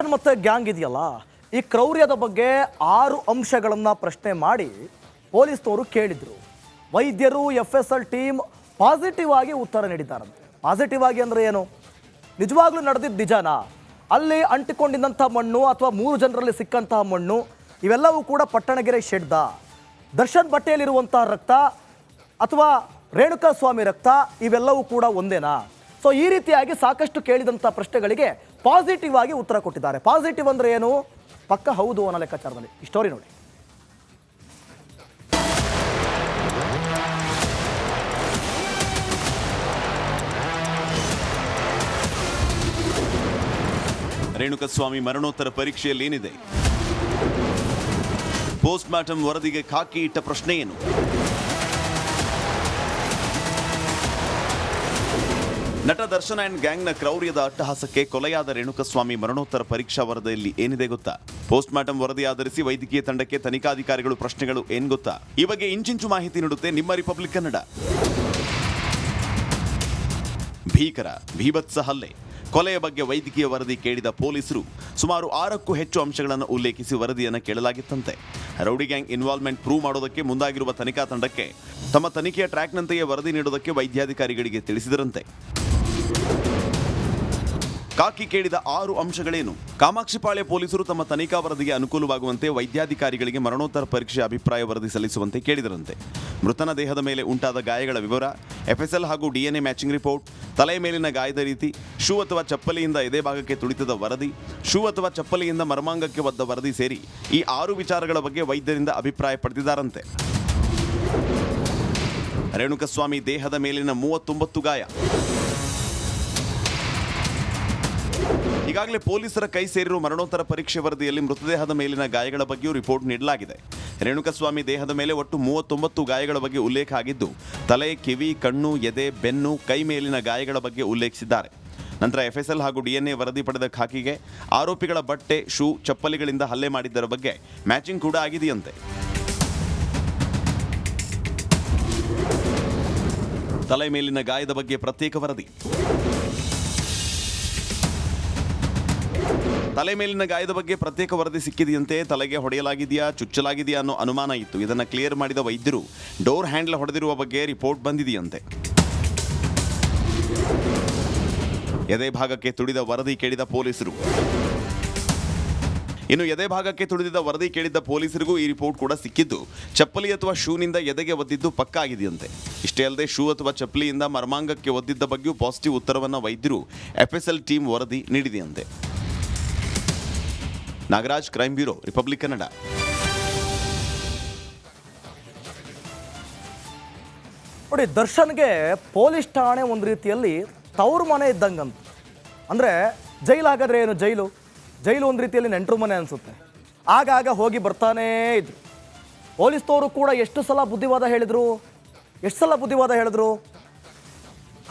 ದರ್ಶನ್ ಮತ್ತು ಗ್ಯಾಂಗ್ ಇದೆಯಲ್ಲ, ಈ ಕ್ರೌರ್ಯದ ಬಗ್ಗೆ 6 ಅಂಶಗಳನ್ನು ಪ್ರಶ್ನೆ ಮಾಡಿ ಪೊಲೀಸ್ನವರು ಕೇಳಿದರು. ವೈದ್ಯರು FSL ಟೀಮ್ ಪಾಸಿಟಿವ್ ಆಗಿ ಉತ್ತರ ನೀಡಿದ್ದಾರಂತೆ. ಪಾಸಿಟಿವ್ ಆಗಿ ಅಂದರೆ ಏನು? ನಿಜವಾಗ್ಲೂ ನಡೆದಿದ್ದು ನಿಜಾನಾ? ಅಲ್ಲಿ ಅಂಟಿಕೊಂಡಿದ್ದಂಥ ಮಣ್ಣು ಅಥವಾ 3 ಜನರಲ್ಲಿ ಸಿಕ್ಕಂತಹ ಮಣ್ಣು ಇವೆಲ್ಲವೂ ಕೂಡ ಪಟ್ಟಣಗೆರೆ ಶೆಡ್ದ? ದರ್ಶನ್ ಬಟ್ಟೆಯಲ್ಲಿರುವಂಥ ರಕ್ತ ಅಥವಾ ರೇಣುಕಾ ಸ್ವಾಮಿ ರಕ್ತ ಇವೆಲ್ಲವೂ ಕೂಡ ಒಂದೇನಾ? ಸೊ ಈ ರೀತಿಯಾಗಿ ಸಾಕಷ್ಟು ಕೇಳಿದಂಥ ಪ್ರಶ್ನೆಗಳಿಗೆ ಪಾಸಿಟಿವ್ ಆಗಿ ಉತ್ತರ ಕೊಟ್ಟಿದ್ದಾರೆ. ಪಾಸಿಟಿವ್ ಅಂದರೆ ಏನು? ಪಕ್ಕ ಹೌದು ಅನ್ನೋ ಲೆಕ್ಕಾಚಾರದಲ್ಲಿ. ಈ ಸ್ಟೋರಿ ನೋಡಿ. ರೇಣುಕಸ್ವಾಮಿ ಮರಣೋತ್ತರ ಪರೀಕ್ಷೆಯಲ್ಲಿ ಏನಿದೆ? ಪೋಸ್ಟ್ ಮಾರ್ಟಮ್ ವರದಿಗೆ ಖಾಕಿ ಇಟ್ಟ ಪ್ರಶ್ನೆ ಏನು? ನಟ ದರ್ಶನ್ ಅಂಡ್ ಗ್ಯಾಂಗ್ನ ಕ್ರೌರ್ಯದ ಅಟ್ಟಹಾಸಕ್ಕೆ ಕೊಲೆಯಾದ ರೇಣುಕಸ್ವಾಮಿ ಮರಣೋತ್ತರ ಪರೀಕ್ಷಾ ವರದಿಯಲ್ಲಿ ಏನಿದೆ ಗೊತ್ತಾ? ಪೋಸ್ಟ್ ಮಾರ್ಟಮ್ ವರದಿ ಆಧರಿಸಿ ವೈದ್ಯಕೀಯ ತಂಡಕ್ಕೆ ತನಿಖಾಧಿಕಾರಿಗಳು ಪ್ರಶ್ನೆಗಳು ಏನ್ ಗೊತ್ತಾ? ಈ ಬಗ್ಗೆ ಇಂಚಿಂಚು ಮಾಹಿತಿ ನೀಡುತ್ತೆ ನಿಮ್ಮ ರಿಪಬ್ಲಿಕ್ ಕನ್ನಡ. ಭೀಕರ ಭೀಭತ್ಸ ಹಲ್ಲೆ ಕೊಲೆಯ ಬಗ್ಗೆ ವೈದ್ಯಕೀಯ ವರದಿ ಕೇಳಿದ ಪೊಲೀಸರು ಸುಮಾರು 6ಕ್ಕೂ ಹೆಚ್ಚು ಅಂಶಗಳನ್ನು ಉಲ್ಲೇಖಿಸಿ ವರದಿಯನ್ನು ಕೇಳಲಾಗಿತ್ತಂತೆ. ರೌಡಿ ಗ್ಯಾಂಗ್ ಇನ್ವಾಲ್ವ್ಮೆಂಟ್ ಪ್ರೂವ್ ಮಾಡೋದಕ್ಕೆ ಮುಂದಾಗಿರುವ ತನಿಖಾ ತಂಡಕ್ಕೆ ತಮ್ಮ ತನಿಖೆಯ ಟ್ರ್ಯಾಕ್ನಂತೆಯೇ ವರದಿ ನೀಡೋದಕ್ಕೆ ವೈದ್ಯಾಧಿಕಾರಿಗಳಿಗೆ ತಿಳಿಸಿದರಂತೆ. ಕಾಕಿ ಕೇಳಿದ 6 ಅಂಶಗಳೇನು? ಕಾಮಾಕ್ಷಿಪಾಳ್ಯ ಪೊಲೀಸರು ತಮ್ಮ ತನಿಖಾ ವರದಿಗೆ ಅನುಕೂಲವಾಗುವಂತೆ ವೈದ್ಯಾಧಿಕಾರಿಗಳಿಗೆ ಮರಣೋತ್ತರ ಪರೀಕ್ಷೆ ಅಭಿಪ್ರಾಯ ವರದಿ ಸಲ್ಲಿಸುವಂತೆ ಕೇಳಿದರಂತೆ. ಮೃತನ ದೇಹದ ಮೇಲೆ ಉಂಟಾದ ಗಾಯಗಳ ವಿವರ, FSL ಹಾಗೂ DNA ಮ್ಯಾಚಿಂಗ್ ರಿಪೋರ್ಟ್, ತಲೆಯ ಮೇಲಿನ ಗಾಯದ ರೀತಿ, ಶೂ ಅಥವಾ ಚಪ್ಪಲಿಯಿಂದ ಎದೆ ಭಾಗಕ್ಕೆ ತುಳಿತದ ವರದಿ, ಶೂ ಅಥವಾ ಚಪ್ಪಲಿಯಿಂದ ಮರ್ಮಾಂಗಕ್ಕೆ ಒದ್ದ ವರದಿ ಸೇರಿ ಈ 6 ವಿಚಾರಗಳ ಬಗ್ಗೆ ವೈದ್ಯರಿಂದ ಅಭಿಪ್ರಾಯ ಪಡೆದಿದ್ದಾರಂತೆ. ರೇಣುಕಸ್ವಾಮಿ ದೇಹದ ಮೇಲಿನ 39 ಗಾಯ. ಈಗಾಗಲೇ ಪೊಲೀಸರ ಕೈ ಸೇರಿರುವ ಮರಣೋತ್ತರ ಪರೀಕ್ಷೆ ವರದಿಯಲ್ಲಿ ಮೃತದೇಹದ ಮೇಲಿನ ಗಾಯಗಳ ಬಗ್ಗೆಯೂ ರಿಪೋರ್ಟ್ ನೀಡಲಾಗಿದೆ. ರೇಣುಕಸ್ವಾಮಿ ದೇಹದ ಮೇಲೆ ಒಟ್ಟು 39 ಗಾಯಗಳ ಬಗ್ಗೆ ಉಲ್ಲೇಖ ಆಗಿದ್ದು, ತಲೆ, ಕಿವಿ, ಕಣ್ಣು, ಎದೆ, ಬೆನ್ನು, ಕೈ ಮೇಲಿನ ಗಾಯಗಳ ಬಗ್ಗೆ ಉಲ್ಲೇಖಿಸಿದ್ದಾರೆ. ನಂತರ FSL ಹಾಗೂ DNA ವರದಿ ಪಡೆದ ಖಾಕಿಗೆ ಆರೋಪಿಗಳ ಬಟ್ಟೆ, ಶೂ, ಚಪ್ಪಲಿಗಳಿಂದ ಹಲ್ಲೆ ಮಾಡಿದ್ದರ ಬಗ್ಗೆ ಮ್ಯಾಚಿಂಗ್ ಕೂಡ ಆಗಿದೆಯಂತೆ. ತಲೆ ಮೇಲಿನ ಗಾಯದ ಬಗ್ಗೆ ಪ್ರತ್ಯೇಕ ವರದಿ. ತಲೆ ಮೇಲಿನ ಗಾಯದ ಬಗ್ಗೆ ಪ್ರತ್ಯೇಕ ವರದಿ ಸಿಕ್ಕಿದೆಯಂತೆ. ತಲೆಗೆ ಹೊಡೆಯಲಾಗಿದೆಯಾ, ಚುಚ್ಚಲಾಗಿದೆಯಾ ಅನ್ನೋ ಅನುಮಾನ ಇತ್ತು. ಇದನ್ನು ಕ್ಲಿಯರ್ ಮಾಡಿದ ವೈದ್ಯರು ಡೋರ್ ಹ್ಯಾಂಡಲ್ ಹೊಡೆದಿರುವ ಬಗ್ಗೆ ರಿಪೋರ್ಟ್ ಬಂದಿದೆಯಂತೆ. ಎದೆ ಭಾಗಕ್ಕೆ ತುಳಿದ ವರದಿ ಕೇಳಿದ ಪೊಲೀಸರು. ಇನ್ನು ಎದೆ ಭಾಗಕ್ಕೆ ತುಳಿದಿದ್ದ ವರದಿ ಕೇಳಿದ್ದ ಪೊಲೀಸರಿಗೂ ಈ ರಿಪೋರ್ಟ್ ಕೂಡ ಸಿಕ್ಕಿದ್ದು, ಚಪ್ಪಲಿ ಅಥವಾ ಶೂನಿಂದ ಎದೆಗೆ ಒದ್ದಿದ್ದು ಪಕ್ಕಾ ಆಗಿದೆಯಂತೆ. ಇಷ್ಟೇ ಅಲ್ಲದೆ ಶೂ ಅಥವಾ ಚಪ್ಪಲಿಯಿಂದ ಮರ್ಮಾಂಗಕ್ಕೆ ಒದ್ದಿದ್ದ ಬಗ್ಗೆಯೂ ಪಾಸಿಟಿವ್ ಉತ್ತರವನ್ನು ವೈದ್ಯರು FSL ಟೀಮ್ ವರದಿ ನೀಡಿದೆಯಂತೆ. Nagaraj, crime bureau, Republic Kannada. ನೋಡಿ, ದರ್ಶನ್ಗೆ ಪೊಲೀಸ್ ಠಾಣೆ ಒಂದು ರೀತಿಯಲ್ಲಿ ತವ್ರ ಮನೆ ಇದ್ದಂಗಂತ. ಅಂದರೆ ಜೈಲು ಹಾಗಾದ್ರೆ ಏನು? ಜೈಲು ಒಂದು ರೀತಿಯಲ್ಲಿ ನೆಂಟರು ಮನೆ ಅನಿಸುತ್ತೆ. ಆಗಾಗ ಹೋಗಿ ಬರ್ತಾನೇ ಇದ್ರು. ಪೊಲೀಸ್ನವರು ಕೂಡ ಎಷ್ಟು ಸಲ ಬುದ್ಧಿವಾದ ಹೇಳಿದ್ರು?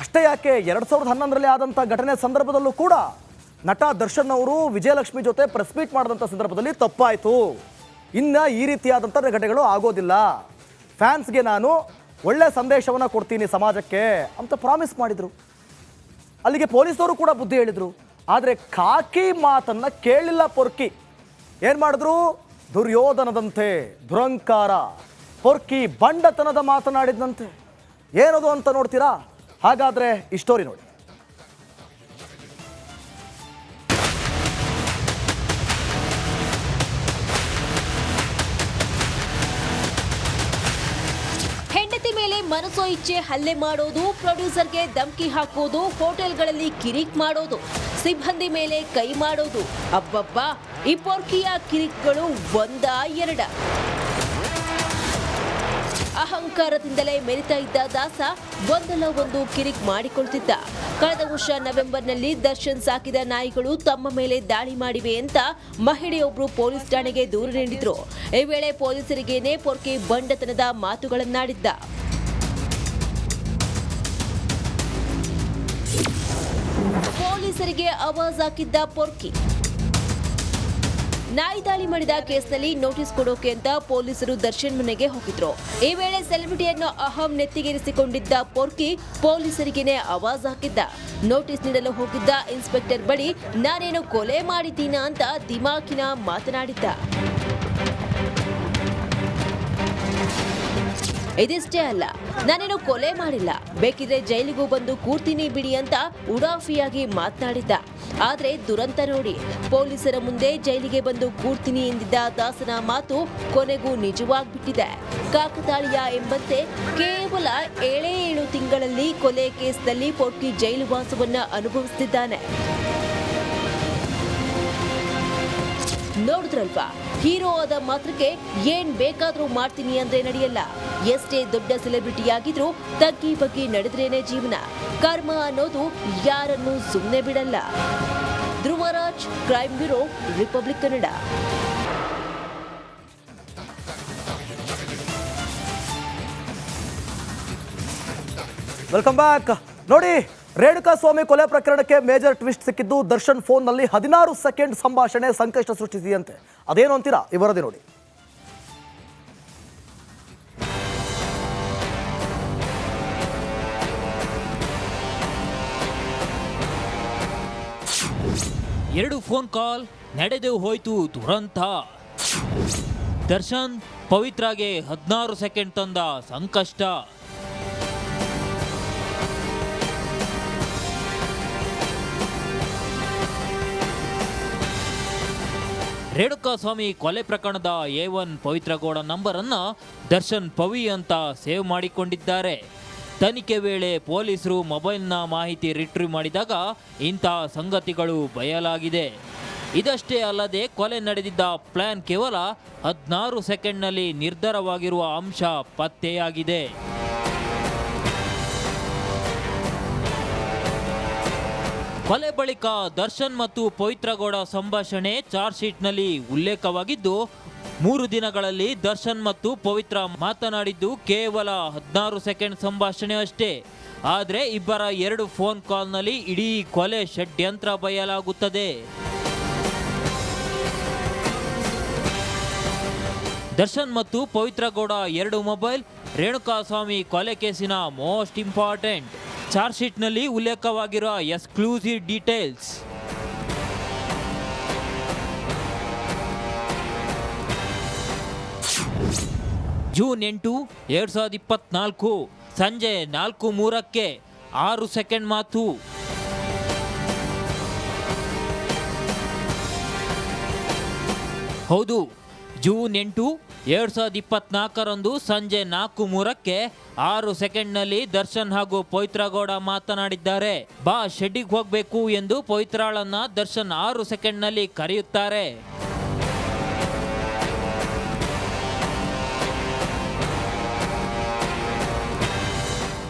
ಅಷ್ಟೇ ಯಾಕೆ, 2011ರಲ್ಲಿ ಆದಂಥ ಘಟನೆ ಸಂದರ್ಭದಲ್ಲೂ ಕೂಡ ನಟ ದರ್ಶನ್ ಅವರು ವಿಜಯಲಕ್ಷ್ಮಿ ಜೊತೆ ಪ್ರೆಸ್ ಮೀಟ್ ಮಾಡಿದಂಥ ಸಂದರ್ಭದಲ್ಲಿ ತಪ್ಪಾಯಿತು, ಇನ್ನು ಈ ರೀತಿಯಾದಂಥ ಘಟನೆಗಳು ಆಗೋದಿಲ್ಲ, ಫ್ಯಾನ್ಸ್ಗೆ ನಾನು ಒಳ್ಳೆ ಸಂದೇಶವನ್ನು ಕೊಡ್ತೀನಿ ಸಮಾಜಕ್ಕೆ ಅಂತ ಪ್ರಾಮಿಸ್ ಮಾಡಿದರು. ಅಲ್ಲಿಗೆ ಪೊಲೀಸವರು ಕೂಡ ಬುದ್ಧಿ ಹೇಳಿದರು. ಆದರೆ ಖಾಕಿ ಮಾತನ್ನು ಕೇಳಲಿಲ್ಲ ಪೊರ್ಕಿ. ಏನು ಮಾಡಿದ್ರು? ದುರ್ಯೋಧನದಂತೆ ದುರಂಕಾರ ಪೊರ್ಕಿ ಬಂಡತನದ ಮಾತನಾಡಿದಂತೆ. ಏನದು ಅಂತ ನೋಡ್ತೀರಾ? ಹಾಗಾದರೆ ಈ ಸ್ಟೋರಿ ನೋಡಿ. ಮನಸೋ ಇಚ್ಛೆ ಹಲ್ಲೆ ಮಾಡೋದು, ಪ್ರೊಡ್ಯೂಸರ್ಗೆ ಧಮಕಿ ಹಾಕೋದು, ಹೋಟೆಲ್ಗಳಲ್ಲಿ ಕಿರಿಕ್ ಮಾಡೋದು, ಸಿಬ್ಬಂದಿ ಮೇಲೆ ಕೈ ಮಾಡೋದು, ಅಬ್ಬಬ್ಬಾ ಈ ಪೊರ್ಕಿಯ ಕಿರಿಕ್ಗಳು ಒಂದಾ ಎರಡ? ಅಹಂಕಾರದಿಂದಲೇ ಮೆರಿತಾ ಇದ್ದ ದಾಸ ಒಂದಲ್ಲ ಒಂದು ಕಿರಿಕ್ ಮಾಡಿಕೊಳ್ತಿದ್ದ. ಕಳೆದ ವರ್ಷ ನವೆಂಬರ್ನಲ್ಲಿ ದರ್ಶನ್ ಸಾಕಿದ ನಾಯಿಗಳು ತಮ್ಮ ಮೇಲೆ ದಾಳಿ ಮಾಡಿವೆ ಅಂತ ಮಹಿಳೆಯೊಬ್ಬರು ಪೊಲೀಸ್ ಠಾಣೆಗೆ ದೂರು ನೀಡಿದ್ರು. ಈ ವೇಳೆ ಪೊಲೀಸರಿಗೇನೆ ಪೊರ್ಕಿ ಬಂಡತನದ ಮಾತುಗಳನ್ನಾಡಿದ್ದ. ಪೊಲೀಸರಿಗೆ ಆವಾಜ್ ಹಾಕಿದ್ದ ಪೊರ್ಕಿ. ನಾಯಿ ದಾಳಿ ಮಾಡಿದ ಕೇಸ್ನಲ್ಲಿ ನೋಟಿಸ್ ಕೊಡೋಕೆ ಅಂತ ಪೊಲೀಸರು ದರ್ಶನ್ ಮನೆಗೆ ಹೋಗಿದ್ರು. ಈ ವೇಳೆ ಸೆಲೆಬ್ರಿಟಿಯನ್ನು ಅಹಂ ನೆತ್ತಿಗೇರಿಸಿಕೊಂಡಿದ್ದ ಪೊರ್ಕಿ ಪೊಲೀಸರಿಗೇನೆ ಆವಾಜ್ ಹಾಕಿದ್ದ. ನೋಟಿಸ್ ನೀಡಲು ಹೋಗಿದ್ದ ಇನ್ಸ್ಪೆಕ್ಟರ್ ಬಳಿ ನಾನೇನು ಕೊಲೆ ಮಾಡಿದ್ದೀನಾ ಅಂತ ದಿಮಾಕಿನ ಮಾತನಾಡಿದ್ದ. ಇದಿಷ್ಟೇ ಅಲ್ಲ, ನಾನೇನು ಕೊಲೆ ಮಾಡಿಲ್ಲ, ಬೇಕಿದ್ರೆ ಜೈಲಿಗೂ ಬಂದು ಕೂರ್ತೀನಿ ಬಿಡಿ ಅಂತ ಉಡಾಫಿಯಾಗಿ ಮಾತನಾಡಿದ್ದ. ಆದ್ರೆ ದುರಂತ ನೋಡಿ, ಪೊಲೀಸರ ಮುಂದೆ ಜೈಲಿಗೆ ಬಂದು ಕೂರ್ತೀನಿ ಎಂದಿದ್ದ ದಾಸನ ಮಾತು ಕೊನೆಗೂ ನಿಜವಾಗ್ಬಿಟ್ಟಿದೆ. ಕಾಕತಾಳೀಯ ಎಂಬಂತೆ ಕೇವಲ 7 ತಿಂಗಳಲ್ಲಿ ಕೊಲೆ ಕೇಸ್ನಲ್ಲಿ ಪೊರ್ಕಿ ಜೈಲು ವಾಸವನ್ನ ಅನುಭವಿಸುತ್ತಿದ್ದಾನೆ. ನೋಡಿದ್ರಲ್ವಾ, ಹೀರೋ ಆದ ಮಾತ್ರಕ್ಕೆ ಏನ್ ಬೇಕಾದ್ರೂ ಮಾಡ್ತೀನಿ ಅಂದ್ರೆ ನಡೆಯಲ್ಲ. ಎಷ್ಟೇ ದೊಡ್ಡ ಸೆಲೆಬ್ರಿಟಿಯಾಗಿದ್ರೂ ತಗ್ಗಿ ಬಗ್ಗಿ ನಡೆದ್ರೇನೆ ಜೀವನ. ಕರ್ಮ ಅನ್ನೋದು ಯಾರನ್ನೂ ಸುಮ್ಮನೆ ಬಿಡಲ್ಲ. Dhruvaraj, crime bureau, Republic Kannada. Welcome back. ನೋಡಿ, ರೇಣುಕಾಸ್ವಾಮಿ ಕೊಲೆ ಪ್ರಕರಣಕ್ಕೆ ಮೇಜರ್ ಟ್ವಿಸ್ಟ್ ಸಿಕ್ಕಿದ್ದು. ದರ್ಶನ್ ಫೋನ್ನಲ್ಲಿ 16 ಸೆಕೆಂಡ್ ಸಂಭಾಷಣೆ ಸಂಕಷ್ಟ ಸೃಷ್ಟಿಸಿದೆಯಂತೆ. ಅದೇನು ಅಂತೀರಾ? ಈ ವರದಿ ನೋಡಿ. ಎರಡು ಫೋನ್ ಕಾಲ್ ನಡೆದು ಹೋಯ್ತು ದುರಂತ. ದರ್ಶನ್ ಪವಿತ್ರಾಗೆ 16 ಸೆಕೆಂಡ್ ತಂದ ಸಂಕಷ್ಟ. ರೇಣುಕಾಸ್ವಾಮಿ ಕೊಲೆ ಪ್ರಕರಣದ A1 ಪವಿತ್ರಗೌಡ ನಂಬರ್ ಅನ್ನ ದರ್ಶನ್ ಪವಿ ಅಂತ ಸೇವ್ ಮಾಡಿಕೊಂಡಿದ್ದಾರೆ. ತನಿಖೆ ವೇಳೆ ಪೊಲೀಸರು ಮೊಬೈಲ್ನ ಮಾಹಿತಿ ರಿಟ್ರೀವ್ ಮಾಡಿದಾಗ ಇಂತಹ ಸಂಗತಿಗಳು ಬಯಲಾಗಿದೆ. ಇದಷ್ಟೇ ಅಲ್ಲದೆ ಕೊಲೆ ನಡೆದಿದ್ದ ಪ್ಲಾನ್ ಕೇವಲ 16 ಸೆಕೆಂಡ್ನಲ್ಲಿ ನಿರ್ಧಾರವಾಗಿರುವ ಅಂಶ ಪತ್ತೆಯಾಗಿದೆ. ಕೊಲೆ ಬಳಿಕ ದರ್ಶನ್ ಮತ್ತು ಪವಿತ್ರಗೌಡ ಸಂಭಾಷಣೆ ಚಾರ್ಜ್ ಶೀಟ್ನಲ್ಲಿ ಉಲ್ಲೇಖವಾಗಿದ್ದು, 3 ದಿನಗಳಲ್ಲಿ ದರ್ಶನ್ ಮತ್ತು ಪವಿತ್ರ ಮಾತನಾಡಿದ್ದು ಕೇವಲ 16 ಸೆಕೆಂಡ್ ಸಂಭಾಷಣೆ ಅಷ್ಟೇ. ಆದರೆ ಇಬ್ಬರ 2 ಫೋನ್ ಕಾಲ್ನಲ್ಲಿ ಇಡೀ ಕೊಲೆ ಷಡ್ಯಂತ್ರ ಬಯಲಾಗುತ್ತದೆ. ದರ್ಶನ್ ಮತ್ತು ಪವಿತ್ರಗೌಡ 2 ಮೊಬೈಲ್ ರೇಣುಕಾಸ್ವಾಮಿ ಕೊಲೆ ಕೇಸಿನ ಮೋಸ್ಟ್ ಇಂಪಾರ್ಟೆಂಟ್. ಚಾರ್ಜ್ ಶೀಟ್ನಲ್ಲಿ ಉಲ್ಲೇಖವಾಗಿರುವ ಎಕ್ಸ್ಕ್ಲೂಸಿವ್ ಡೀಟೇಲ್ಸ್. ಜೂನ್ 8, 2024 ಸಂಜೆ 4:03 6 ಸೆಕೆಂಡ್ ಮಾತು. ಹೌದು, ಜೂನ್ 8, 2024 ಸಂಜೆ 4:03 6 ಸೆಕೆಂಡ್ನಲ್ಲಿ ದರ್ಶನ್ ಹಾಗೂ ಪವಿತ್ರಗೌಡ ಮಾತನಾಡಿದ್ದಾರೆ. ಬಾ ಶೆಡ್ಡಿಗೆ ಹೋಗ್ಬೇಕು ಎಂದು ಪವಿತ್ರಾಳನ್ನ ದರ್ಶನ್ 6 ಸೆಕೆಂಡ್ನಲ್ಲಿ ಕರೆಯುತ್ತಾರೆ.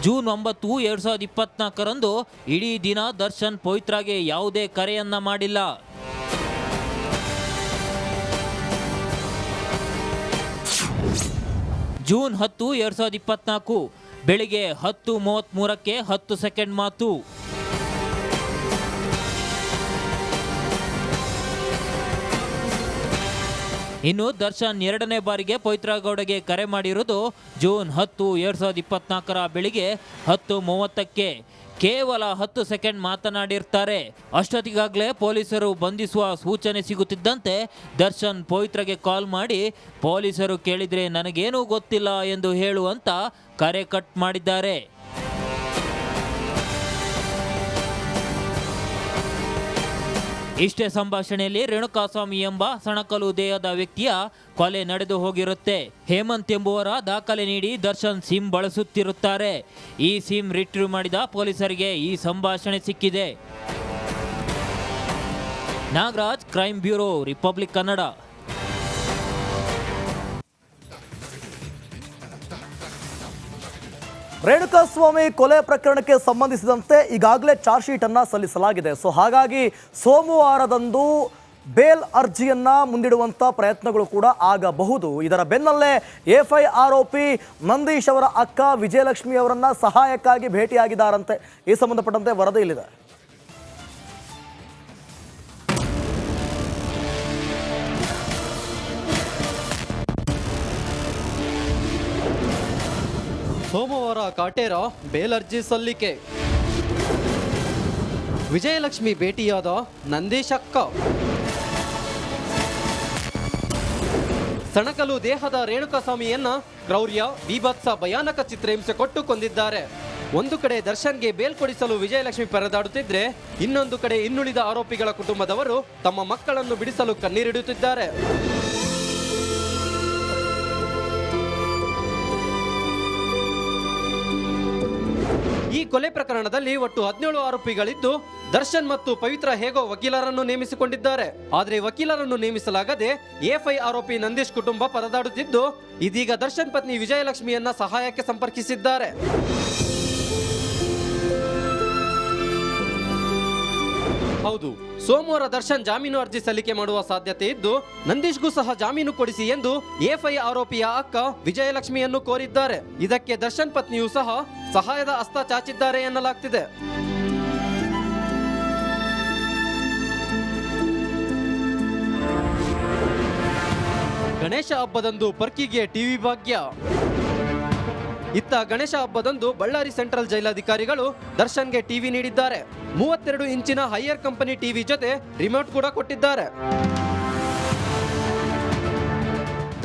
ಜೂನ್ 9, 2024 ಇಡೀ ದಿನ ದರ್ಶನ್ ಪವಿತ್ರಾಗೆ ಯಾವುದೇ ಕರೆಯನ್ನ ಮಾಡಿಲ್ಲ. ಜೂನ್ 10, 2024 ಬೆಳಿಗ್ಗೆ 10:33 10 ಸೆಕೆಂಡ್ ಮಾತು. ಇನ್ನು ದರ್ಶನ್ 2ನೇ ಬಾರಿಗೆ ಪವಿತ್ರಗೌಡಗೆ ಕರೆ ಮಾಡಿರುವುದು ಜೂನ್ 10, 2024 ಬೆಳಿಗ್ಗೆ 10:30 ಕೇವಲ 10 ಸೆಕೆಂಡ್ ಮಾತನಾಡಿರ್ತಾರೆ. ಅಷ್ಟೊತ್ತಿಗಾಗಲೇ ಪೊಲೀಸರು ಬಂಧಿಸುವ ಸೂಚನೆ ಸಿಗುತ್ತಿದ್ದಂತೆ ದರ್ಶನ್ ಪವಿತ್ರಗೆ ಕಾಲ್ ಮಾಡಿ ಪೊಲೀಸರು ಕೇಳಿದ್ರೆ ನನಗೇನೂ ಗೊತ್ತಿಲ್ಲ ಎಂದು ಹೇಳುವಂತ ಕರೆ ಕಟ್ ಮಾಡಿದ್ದಾರೆ. ಇಷ್ಟೇ ಸಂಭಾಷಣೆಯಲ್ಲಿ ರೇಣುಕಾಸ್ವಾಮಿ ಎಂಬ ಸಣಕಲು ದೇಹದ ವ್ಯಕ್ತಿಯ ಕೊಲೆ ನಡೆದು ಹೋಗಿರುತ್ತೆ. ಹೇಮಂತ್ ಎಂಬುವರ ದಾಖಲೆ ನೀಡಿ ದರ್ಶನ್ ಸಿಮ್ ಬಳಸುತ್ತಿರುತ್ತಾರೆ. ಈ ಸಿಮ್ ರಿಟ್ರೀವ್ ಮಾಡಿದ ಪೊಲೀಸರಿಗೆ ಈ ಸಂಭಾಷಣೆ ಸಿಕ್ಕಿದೆ. Nagaraj, crime bureau, Republic Kannada. Renukaswamy ಕೊಲೆ ಪ್ರಕರಣಕ್ಕೆ ಸಂಬಂಧಿಸಿದಂತೆ ಈಗಾಗಲೇ ಚಾರ್ಜ್ ಶೀಟ್ ಅನ್ನ ಸಲ್ಲಿಸಲಾಗಿದೆ. ಸೊ ಹಾಗಾಗಿ ಸೋಮವಾರದಂದು ಬೇಲ್ ಅರ್ಜಿಯನ್ನ ಮುಂದಿಡುವಂತ ಪ್ರಯತ್ನಗಳು ಕೂಡ ಆಗಬಹುದು. ಇದರ ಬೆನ್ನಲ್ಲೇ ಎಫ್ಐ ಆರೋಪಿ ನಂದೀಶ್ ಅವರ ಅಕ್ಕ ವಿಜಯಲಕ್ಷ್ಮಿ ಅವರನ್ನ ಸಹಾಯಕ್ಕಾಗಿ ಭೇಟಿಯಾಗಿದ್ದಾರಂತೆ. ಈ ಸಂಬಂಧಪಟ್ಟಂತೆ ವರದಿ ಇಲ್ಲಿದೆ. ಸೋಮವಾರ ಕಾಟೇರ ಬೇಲ್ ಅರ್ಜಿ ಸಲ್ಲಿಕೆ. ವಿಜಯಲಕ್ಷ್ಮಿ ಭೇಟಿಯಾದ ನಂದೀಶ್ ಅಕ್ಕ. ಸಣಕಲು ದೇಹದ ರೇಣುಕಾಸ್ವಾಮಿಯನ್ನ ಕ್ರೌರ್ಯ, ಬೀಭತ್ಸ, ಭಯಾನಕ ಚಿತ್ರಹಿಂಸೆ ಕೊಟ್ಟು ಕೊಂದಿದ್ದಾರೆ. ಒಂದು ಕಡೆ ದರ್ಶನ್ಗೆ ಬೇಲ್ ಕೊಡಿಸಲು ವಿಜಯಲಕ್ಷ್ಮಿ ಪರದಾಡುತ್ತಿದ್ರೆ, ಇನ್ನೊಂದು ಕಡೆ ಇನ್ನುಳಿದ ಆರೋಪಿಗಳ ಕುಟುಂಬದವರು ತಮ್ಮ ಮಕ್ಕಳನ್ನು ಬಿಡಿಸಲು ಕಣ್ಣೀರಿಡುತ್ತಿದ್ದಾರೆ. ಈ ಕೊಲೆ ಪ್ರಕರಣದಲ್ಲಿ ಒಟ್ಟು 17 ಆರೋಪಿಗಳಿದ್ದು, ದರ್ಶನ್ ಮತ್ತು ಪವಿತ್ರ ಹೇಗೋ ವಕೀಲರನ್ನು ನೇಮಿಸಿಕೊಂಡಿದ್ದಾರೆ. ಆದರೆ ವಕೀಲರನ್ನು ನೇಮಿಸಲಾಗದೆ ಎಫ್ಐ ಆರೋಪಿ ನಂದೀಶ್ ಕುಟುಂಬ ಪರದಾಡುತ್ತಿದ್ದು, ಇದೀಗ ದರ್ಶನ್ ಪತ್ನಿ ವಿಜಯಲಕ್ಷ್ಮಿಯನ್ನ ಸಹಾಯಕ್ಕೆ ಸಂಪರ್ಕಿಸಿದ್ದಾರೆ. ಹೌದು, ಸೋಮವಾರ ದರ್ಶನ್ ಜಾಮೀನು ಅರ್ಜಿ ಸಲ್ಲಿಕೆ ಮಾಡುವ ಸಾಧ್ಯತೆ ಇದ್ದು, ನಂದೀಶ್ಗೂ ಸಹ ಜಾಮೀನು ಕೊಡಿಸಿ ಎಂದು ಎಫ್ಐ ಆರೋಪಿಯ ಅಕ್ಕ ವಿಜಯಲಕ್ಷ್ಮಿಯನ್ನು ಕೋರಿದ್ದಾರೆ. ಇದಕ್ಕೆ ದರ್ಶನ್ ಪತ್ನಿಯೂ ಸಹ ಸಹಾಯದ ಹಸ್ತ ಚಾಚಿದ್ದಾರೆ ಎನ್ನಲಾಗ್ತಿದೆ. ಗಣೇಶ ಹಬ್ಬದಂದು ಪರ್ಕಿಗೆ ಟಿವಿ ಭಾಗ್ಯ. ಇತ್ತ ಗಣೇಶ ಹಬ್ಬದಂದು ಬಳ್ಳಾರಿ ಸೆಂಟ್ರಲ್ ಜೈಲಾಧಿಕಾರಿಗಳು ದರ್ಶನ್ಗೆ ಟಿವಿ ನೀಡಿದ್ದಾರೆ. 32 ಇಂಚಿನ ಹೈಯರ್ ಕಂಪನಿ ಟಿವಿ ಜೊತೆ ರಿಮೋಟ್ ಕೂಡ ಕೊಟ್ಟಿದ್ದಾರೆ.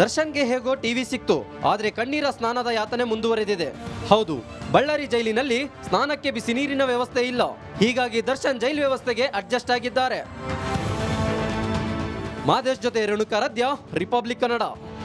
ದರ್ಶನ್ಗೆ ಹೇಗೋ ಟಿವಿ ಸಿಕ್ತು, ಆದ್ರೆ ಕಣ್ಣೀರ ಸ್ನಾನದ ಯಾತನೆ ಮುಂದುವರೆದಿದೆ. ಹೌದು, ಬಳ್ಳಾರಿ ಜೈಲಿನಲ್ಲಿ ಸ್ನಾನಕ್ಕೆ ಬಿಸಿ ನೀರಿನ ವ್ಯವಸ್ಥೆ ಇಲ್ಲ. ಹೀಗಾಗಿ ದರ್ಶನ್ ಜೈಲ್ ವ್ಯವಸ್ಥೆಗೆ ಅಡ್ಜಸ್ಟ್ ಆಗಿದ್ದಾರೆ. ಮಾದೇಶ್ ಜೊತೆ ರೇಣುಕಾರಾಧ್ಯ, ರಿಪಬ್ಲಿಕ್ ಕನ್ನಡ.